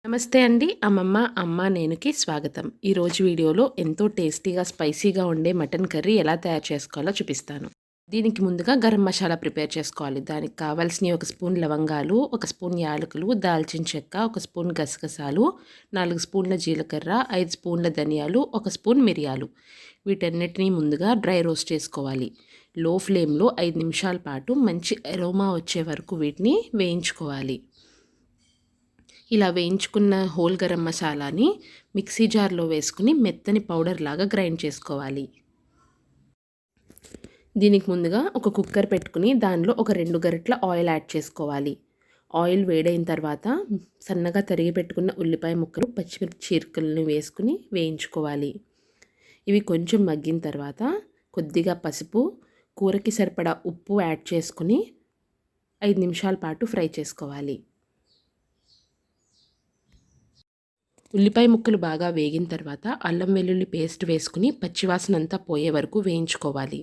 నమస్తే అండి. అమ్మమ్మ, అమ్మ నేనుకి స్వాగతం. ఈరోజు వీడియోలో ఎంతో టేస్టీగా, స్పైసీగా ఉండే మటన్ కర్రీ ఎలా తయారు చేసుకోవాలో చూపిస్తాను. దీనికి ముందుగా గరం మసాలా ప్రిపేర్ చేసుకోవాలి. దానికి కావాల్సినవి 1 స్పూన్ లవంగాలు, 1 స్పూన్ యాలకులు, దాల్చిన చెక్క, 1 స్పూన్ గసగసాలు, 4 స్పూన్ల జీలకర్ర, 5 స్పూన్ల ధనియాలు, 1 స్పూన్ మిరియాలు. వీటన్నిటిని ముందుగా డ్రై రోస్ట్ చేసుకోవాలి. లో ఫ్లేమ్లో 5 నిమిషాల పాటు మంచి అరోమా వచ్చే వరకు వీటిని వేయించుకోవాలి. ఇలా వేయించుకున్న హోల్ గరం మసాలాని మిక్సీ జార్లో వేసుకుని మెత్తని పౌడర్ లాగా గ్రైండ్ చేసుకోవాలి. దీనికి ముందుగా ఒక కుక్కర్ పెట్టుకుని దానిలో ఒక 2 గరిటెల ఆయిల్ యాడ్ చేసుకోవాలి. ఆయిల్ వేడైన తర్వాత సన్నగా తరిగి పెట్టుకున్న ఉల్లిపాయ ముక్కలు, పచ్చిమిర్చి చీలికలను వేసుకుని వేయించుకోవాలి. ఇవి కొంచెం మగ్గిన తర్వాత కొద్దిగా పసుపు, కూరకి సరిపడా ఉప్పు యాడ్ చేసుకుని 5 నిమిషాల పాటు ఫ్రై చేసుకోవాలి. ఉల్లిపాయ ముక్కలు బాగా వేగిన తర్వాత అల్లం వెల్లుల్లి పేస్ట్ వేసుకుని పచ్చివాసన అంతా పోయే వరకు వేయించుకోవాలి.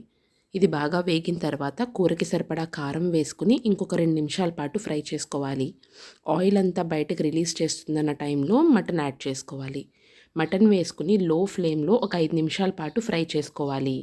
ఇది బాగా వేగిన తర్వాత కూరకి సరిపడా కారం వేసుకుని ఇంకొక 2 నిమిషాల పాటు ఫ్రై చేసుకోవాలి. ఆయిల్ అంతా బయటకు రిలీజ్ చేస్తుందన్న టైంలో మటన్ యాడ్ చేసుకోవాలి. మటన్ వేసుకుని లో ఫ్లేమ్లో ఒక 5 నిమిషాల పాటు ఫ్రై చేసుకోవాలి.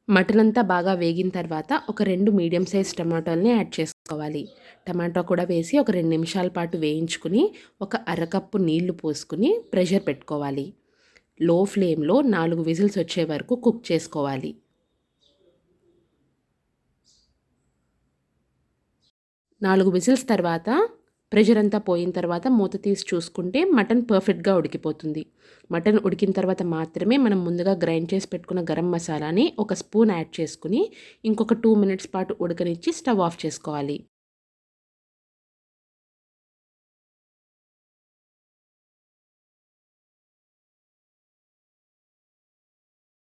మటన్ అంతా బాగా వేగిన తర్వాత ఒక 2 మీడియం సైజ్ టమాటాలని యాడ్ చేసుకోవాలి. టమాటా కూడా వేసి ఒక 2 నిమిషాల పాటు వేయించుకుని ఒక అరకప్పు నీళ్లు పోసుకుని ప్రెషర్ పెట్టుకోవాలి. లో ఫ్లేమ్లో 4 విజిల్స్ వచ్చే వరకు కుక్ చేసుకోవాలి. 4 విజిల్స్ తర్వాత ప్రెషర్ అంతా పోయిన తర్వాత మూత తీసి చూసుకుంటే మటన్ పర్ఫెక్ట్గా ఉడికిపోతుంది. మటన్ ఉడికిన తర్వాత మాత్రమే మనం ముందుగా గ్రైండ్ చేసి పెట్టుకున్న గరం మసాలాని 1 స్పూన్ యాడ్ చేసుకుని ఇంకొక 2 మినిట్స్ పాటు ఉడకనిచ్చి స్టవ్ ఆఫ్ చేసుకోవాలి.